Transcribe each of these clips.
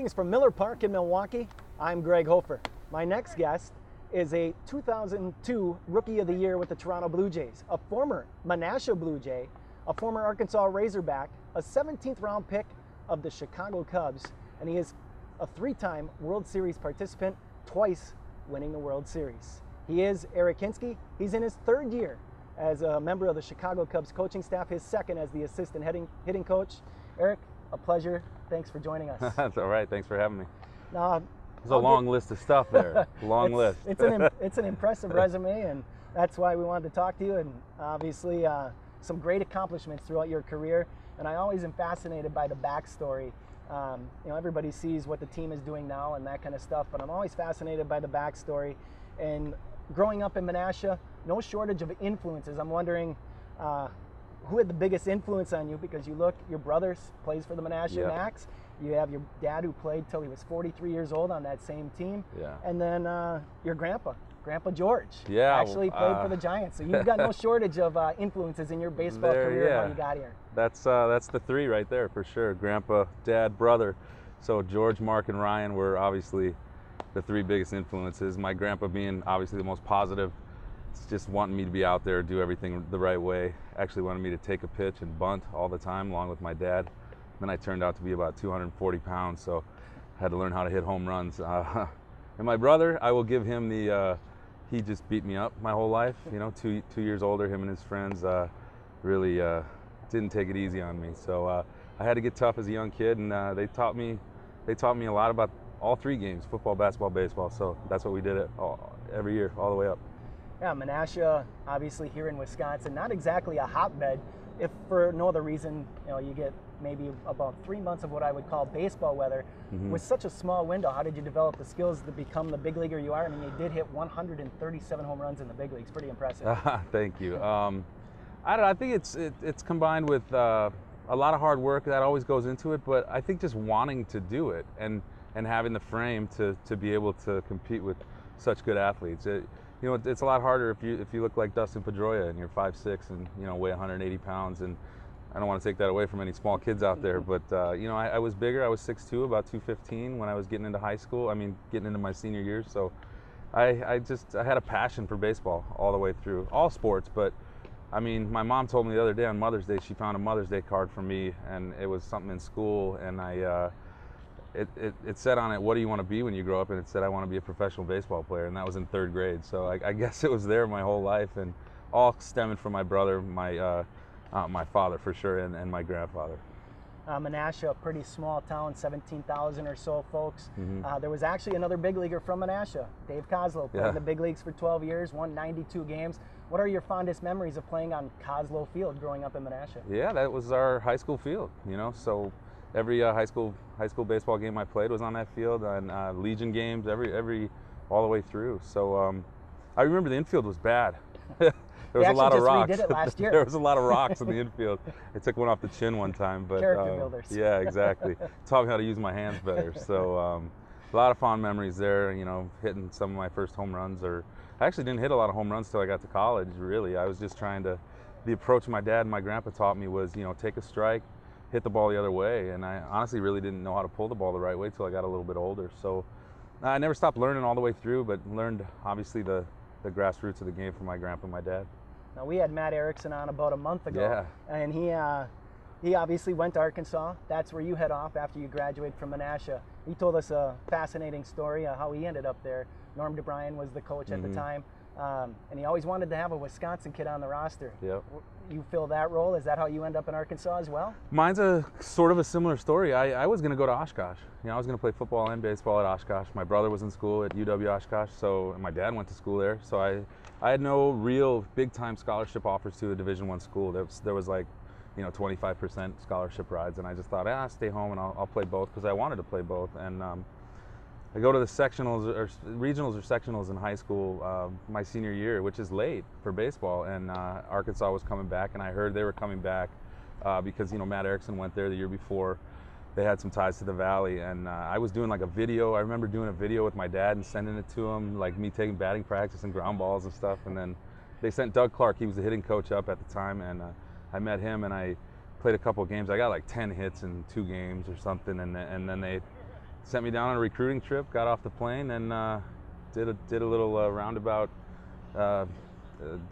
Greetings from Miller Park in Milwaukee. I'm Greg Hofer. My next guest is a 2002 Rookie of the Year with the Toronto Blue Jays, a former Menasha Blue Jay, a former Arkansas Razorback, a 17th round pick of the Chicago Cubs, and he is a three-time World Series participant, twice winning the World Series. He is Eric Hinske. He's in his third year as a member of the Chicago Cubs coaching staff, his second as the assistant hitting coach. Eric, a pleasure. Thanks for joining us. That's all right. Thanks for having me. Now, There's a long list of stuff there. Long list. It's an impressive resume, and that's why we wanted to talk to you. And obviously, some great accomplishments throughout your career. And I always am fascinated by the backstory. Everybody sees what the team is doing now and that kind of stuff, but I'm always fascinated by the backstory. And growing up in Menasha, no shortage of influences. I'm wondering who had the biggest influence on you, because your brother plays for the Menasha Max. You have your dad who played till he was 43 years old on that same team. Yeah. And then your Grandpa George, actually played for the Giants. So you've got no shortage of influences in your baseball career and how you got here. That's the three right there for sure. Grandpa, Dad, brother. So George, Mark, and Ryan were obviously the three biggest influences. My grandpa being obviously the most positive. It's just wanting me to be out there, do everything the right way. Actually wanted me to take a pitch and bunt all the time, along with my dad. Then I turned out to be about 240 pounds, so I had to learn how to hit home runs. And my brother, I will give him he just beat me up my whole life. 2 years older, him and his friends really didn't take it easy on me. So I had to get tough as a young kid, and they taught me a lot about all three games: football, basketball, baseball. So that's what we did every year, all the way up. Yeah, Menasha, obviously here in Wisconsin, not exactly a hotbed, if for no other reason, you get maybe about 3 months of what I would call baseball weather. Mm-hmm. With such a small window, how did you develop the skills to become the big leaguer you are? I mean, you did hit 137 home runs in the big leagues. Pretty impressive. Thank you. I think it's combined with a lot of hard work that always goes into it, but I think just wanting to do it and having the frame to be able to compete with such good athletes. It's a lot harder if you look like Dustin Pedroia and you're 5'6" and weigh 180 pounds. And I don't want to take that away from any small kids out there, but I was bigger. I was 6'2", about 215 when I was getting into high school. I mean, getting into my senior years. So I had a passion for baseball all the way through, all sports. But I mean, my mom told me the other day on Mother's Day, she found a Mother's Day card for me, and it was something in school, and it said on it, "What do you want to be when you grow up?" And it said, "I want to be a professional baseball player," and that was in third grade. So I guess it was there my whole life, and all stemming from my brother, my father for sure, and my grandfather. Menasha, a pretty small town, 17,000 or so folks. Mm-hmm. There was actually another big leaguer from Menasha, Dave Kozlow, played in the big leagues for 12 years, won 92 games. What are your fondest memories of playing on Kozlow Field growing up in Menasha? Yeah, that was our high school field, so every high school baseball game I played was on that field, and Legion games, every all the way through. So I remember the infield was bad. There was a lot of rocks. Redid it last year. There was a lot of rocks in the infield. I took one off the chin one time, but character builders. Yeah, exactly. Taught me how to use my hands better. So a lot of fond memories there. Hitting some of my first home runs, or I actually didn't hit a lot of home runs till I got to college. Really, I was just trying to. The approach my dad and my grandpa taught me was, take a strike, hit the ball the other way, and I honestly really didn't know how to pull the ball the right way till I got a little bit older. So I never stopped learning all the way through, but learned obviously the grassroots of the game from my grandpa and my dad. Now, we had Matt Erickson on about a month ago, and he obviously went to Arkansas. That's where you head off after you graduate from Menasha. He told us a fascinating story how he ended up there. Norm DeBryan was the coach at the time, and he always wanted to have a Wisconsin kid on the roster. Yep. You fill that role. Is that how you end up in Arkansas as well? Mine's a sort of a similar story. I was going to go to Oshkosh. I was going to play football and baseball at Oshkosh. My brother was in school at UW Oshkosh, and my dad went to school there. So I had no real big-time scholarship offers to a Division I school. There was like, 25% scholarship rides, and I just thought, stay home and I'll play both, because I wanted to play both. And I go to the sectionals or regionals or sectionals in high school my senior year, which is late for baseball, and Arkansas was coming back, and I heard they were coming back because Matt Erickson went there the year before. They had some ties to the Valley, and I was doing like a video. I remember doing a video with my dad and sending it to him, like me taking batting practice and ground balls and stuff. And then they sent Doug Clark. He was the hitting coach up at the time, and I met him, and I played a couple of games. I got like 10 hits in 2 games or something, and then they sent me down on a recruiting trip, got off the plane, and did a little roundabout,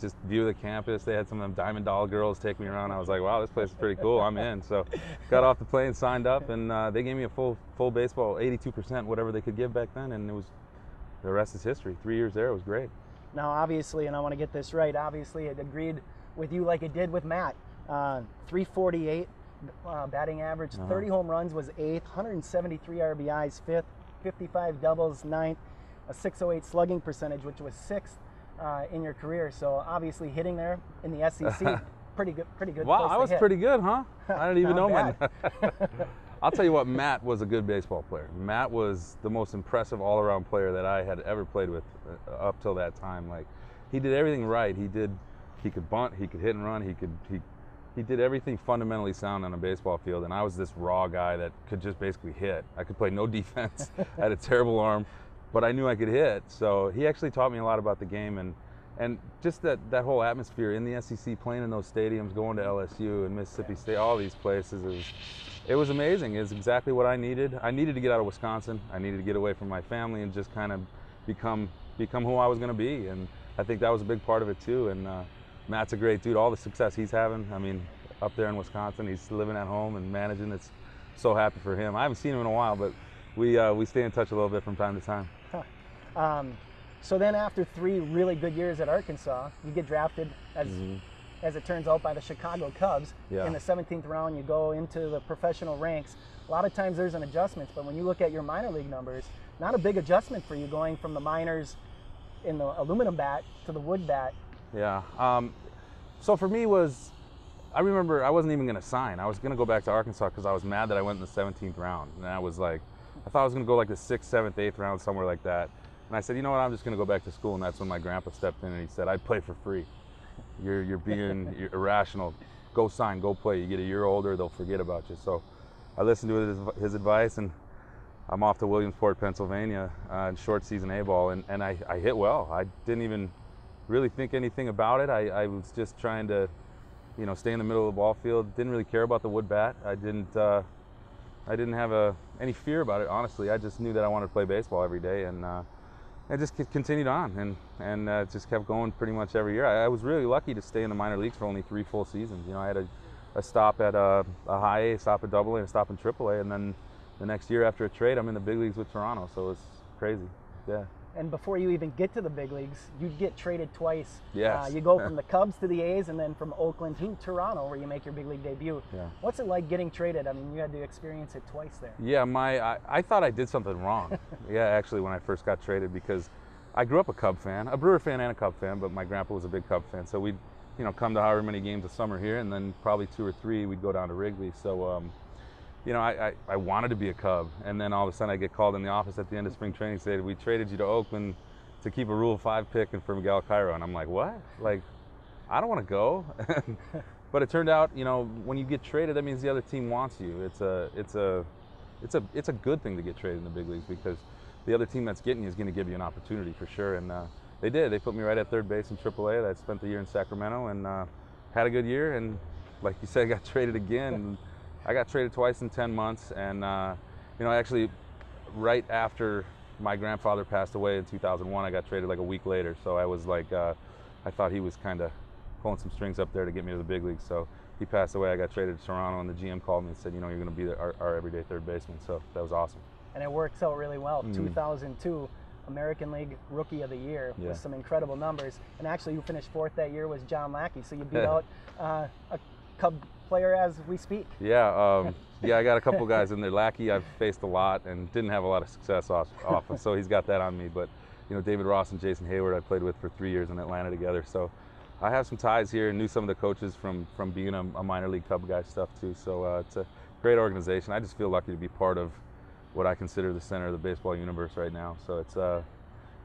just view of the campus. They had some of them Diamond Doll girls take me around. I was like, wow, this place is pretty cool. I'm in. So got off the plane, signed up, and they gave me a full baseball, 82%, whatever they could give back then, and the rest is history. 3 years there, it was great. Now, obviously, and I want to get this right, obviously it agreed with you like it did with Matt. 348 batting average, 30 home runs was 8th, 173 RBIs 5th, 55 doubles 9th, a 608 slugging percentage, which was 6th in your career. So obviously hitting there in the SEC, pretty good. Wow, place I to was hit. pretty good, huh? I didn't even know, man. Bad. I'll tell you what, Matt was a good baseball player. Matt was the most impressive all-around player that I had ever played with up till that time. Like, he did everything right. He could bunt, he could hit and run, he did everything fundamentally sound on a baseball field, and I was this raw guy that could just basically hit. I could play no defense. I had a terrible arm, but I knew I could hit. So he actually taught me a lot about the game, and just that whole atmosphere in the SEC, playing in those stadiums, going to LSU and Mississippi State, all these places, it was amazing. It was exactly what I needed. I needed to get out of Wisconsin. I needed to get away from my family and just kind of become who I was going to be. And I think that was a big part of it too. And Matt's a great dude. All the success he's having, I mean, up there in Wisconsin, he's living at home and managing. It's so happy for him. I haven't seen him in a while, but we stay in touch a little bit from time to time. So then after 3 really good years at Arkansas, you get drafted as it turns out by the Chicago Cubs. Yeah. In the 17th round, you go into the professional ranks. A lot of times there's an adjustment, but when you look at your minor league numbers, not a big adjustment for you going from the minors in the aluminum bat to the wood bat. Yeah. So for me I remember I wasn't even going to sign. I was going to go back to Arkansas because I was mad that I went in the 17th round. And I was like, I thought I was going to go like the 6th, 7th, 8th round, somewhere like that. And I said, you know what, I'm just going to go back to school. And that's when my grandpa stepped in and he said, I'd play for free. You're being irrational. Go sign, go play. You get a year older, they'll forget about you. So I listened to his advice, and I'm off to Williamsport, Pennsylvania, in short season A-ball, and I hit well. I didn't even really think anything about it. I was just trying to, stay in the middle of the ball field. Didn't really care about the wood bat. I didn't have any fear about it, honestly. I just knew that I wanted to play baseball every day, and I just continued on and just kept going pretty much every year. I was really lucky to stay in the minor leagues for only 3 full seasons. I had a stop at a high A, a stop at Double A, and a stop in Triple A, and then the next year after a trade, I'm in the big leagues with Toronto. So it was crazy. Yeah. And before you even get to the big leagues, you get traded twice. Yes. You go from the Cubs to the A's, and then from Oakland to Toronto, where you make your big league debut. Yeah. What's it like getting traded? I mean, you had to experience it twice there. Yeah, I thought I did something wrong. Yeah, actually, when I first got traded, because I grew up a Cub fan, a Brewer fan and a Cub fan, but my grandpa was a big Cub fan. So we'd, come to however many games a summer here, and then probably 2 or 3 we'd go down to Wrigley. So, I wanted to be a Cub, and then all of a sudden I get called in the office at the end of spring training, say, we traded you to Oakland to keep a Rule 5 pick and for Miguel Cairo. And I'm like, what? Like, I don't want to go. But it turned out, when you get traded, that means the other team wants you. It's a good thing to get traded in the big leagues, because the other team that's getting you is going to give you an opportunity for sure. And they did. They put me right at third base in AAA. I spent the year in Sacramento and had a good year. And like you said, I got traded again. I got traded twice in 10 months. And, actually right after my grandfather passed away in 2001, I got traded like a week later. So I was like, I thought he was kind of pulling some strings up there to get me to the big leagues. So he passed away. I got traded to Toronto, and the GM called me and said, you're going to be our everyday third baseman. So that was awesome. And it works out really well. 2002 American League Rookie of the Year with some incredible numbers. And actually, who finished 4th that year was John Lackey. So you beat out a Cub player as we speak. Yeah, I got a couple guys in there. Lackey I've faced a lot and didn't have a lot of success off so he's got that on me. But David Ross and Jason Hayward I played with for 3 years in Atlanta together. So I have some ties here and knew some of the coaches from being a minor league Cub guy stuff too. So it's a great organization. I just feel lucky to be part of what I consider the center of the baseball universe right now. So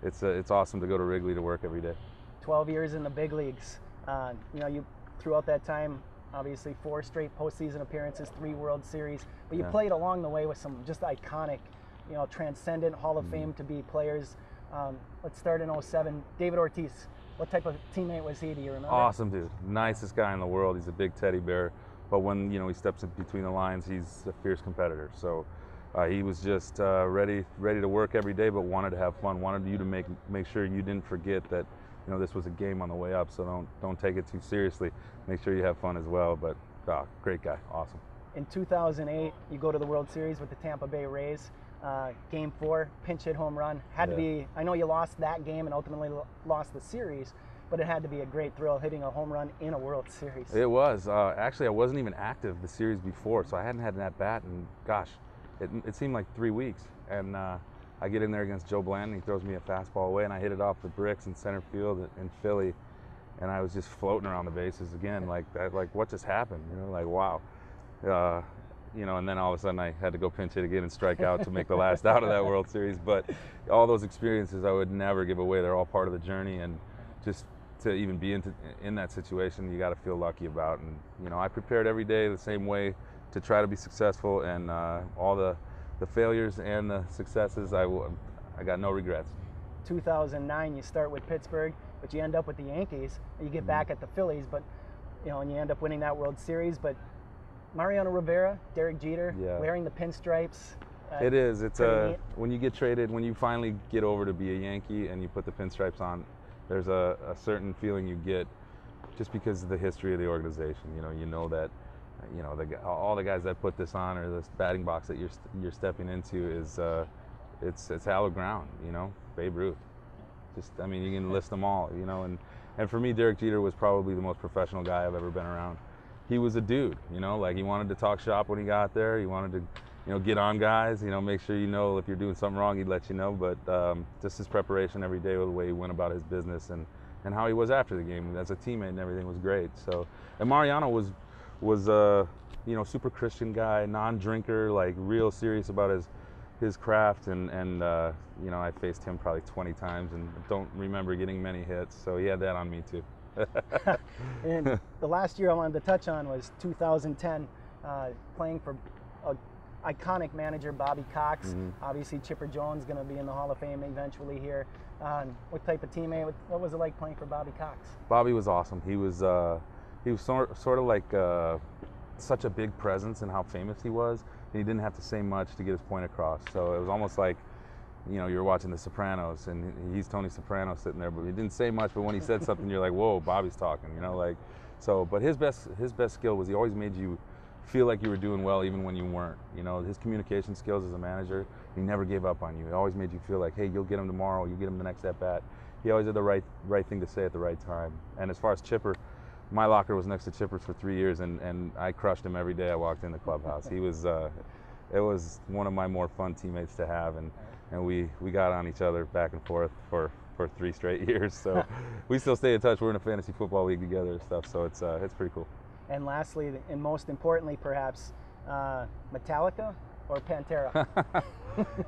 it's awesome to go to Wrigley to work every day. 12 years in the big leagues. You throughout that time, obviously 4 straight postseason appearances, 3 World Series, but you played along the way with some just iconic, transcendent Hall of Fame to be players. Let's start in 07. David Ortiz, what type of teammate was he? Do you remember? Awesome dude, nicest guy in the world. He's a big teddy bear, but when he steps in between the lines, he's a fierce competitor. So He was just ready to work every day, but wanted to have fun. Wanted you to make sure you didn't forget that, you know, this was a game on the way up. So don't take it too seriously. Make sure you have fun as well. But great guy, awesome. In 2008, you go to the World Series with the Tampa Bay Rays. Game 4, pinch hit home run. Had to be. I know you lost that game and ultimately lost the series, but it had to be a great thrill hitting a home run in a World Series. It was. Actually, I wasn't even active the series before, so I hadn't had an at-bat, and gosh, it seemed like 3 weeks. And I get in there against Joe Blanton. He throws me a fastball away, and I hit it off the bricks in center field in Philly, and I was just floating around the bases again, like what just happened? You know, like wow. You know, and then all of a sudden I had to go pinch hit again and strike out to make the last out of that World Series. But all those experiences I would never give away. They're all part of the journey, and just to even be in that situation, you got to feel lucky about. And you know, I prepared every day the same way to try to be successful, and all the failures and the successes, I got no regrets. 2009, you start with Pittsburgh, but you end up with the Yankees. You get back at the Phillies, but you know, and you end up winning that World Series. But Mariano Rivera, Derek Jeter, wearing the pinstripes. It is. It's when you get traded, when you finally get over to be a Yankee and you put the pinstripes on, there's a certain feeling you get just because of the history of the organization. You know that, you know, all the guys that put this on, or this batting box that you're stepping into, is it's hallowed ground. You know, Babe Ruth. Just, I mean, you can list them all. You know, and for me, Derek Jeter was probably the most professional guy I've ever been around. He was a dude, you know, like he wanted to talk shop when he got there. He wanted to, you know, get on guys, you know, make sure you know if you're doing something wrong, he'd let you know. But just his preparation every day, the way he went about his business, and how he was after the game as a teammate and everything was great. So, and Mariano was you know, super Christian guy, non-drinker, like real serious about his craft, and you know, I faced him probably 20 times and don't remember getting many hits. So he had that on me too. And the last year I wanted to touch on was 2010, playing for iconic manager Bobby Cox. Obviously Chipper Jones going to be in the Hall of Fame eventually here. What type of teammate? What was it like playing for Bobby Cox? Bobby was awesome. He was sort of like such a big presence in how famous he was, and he didn't have to say much to get his point across. So it was almost like, you know, you're watching The Sopranos, and he's Tony Soprano sitting there, but he didn't say much. But when he said something, you're like, whoa, Bobby's talking, you know, like. So, but his best skill was he always made you feel like you were doing well even when you weren't. You know, his communication skills as a manager, he never gave up on you. He always made you feel like, hey, you'll get him tomorrow, you'll get him the next at bat. He always had the right thing to say at the right time. And as far as Chipper, my locker was next to Chipper's for 3 years, and I crushed him every day I walked in the clubhouse. He was, it was one of my more fun teammates to have, and we got on each other back and forth for 3 straight years. So we still stay in touch. We're in a fantasy football league together and stuff. So it's pretty cool. And lastly, and most importantly, perhaps, Metallica or Pantera?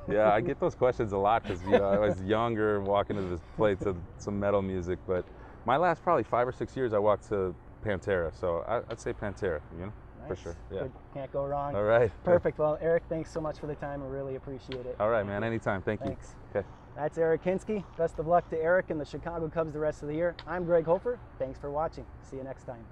Yeah, I get those questions a lot because, you know, I was younger, walking to this play to some metal music. But my last probably 5 or 6 years, I walked to Pantera. So I'd say Pantera, you know. Nice. For sure. Yeah. Good. Can't go wrong. All right. Perfect. Well, Eric, thanks so much for the time. I really appreciate it. All right, man. Anytime. Thank you. Thanks. Okay. That's Eric Hinske. Best of luck to Eric and the Chicago Cubs the rest of the year. I'm Greg Hofer. Thanks for watching. See you next time.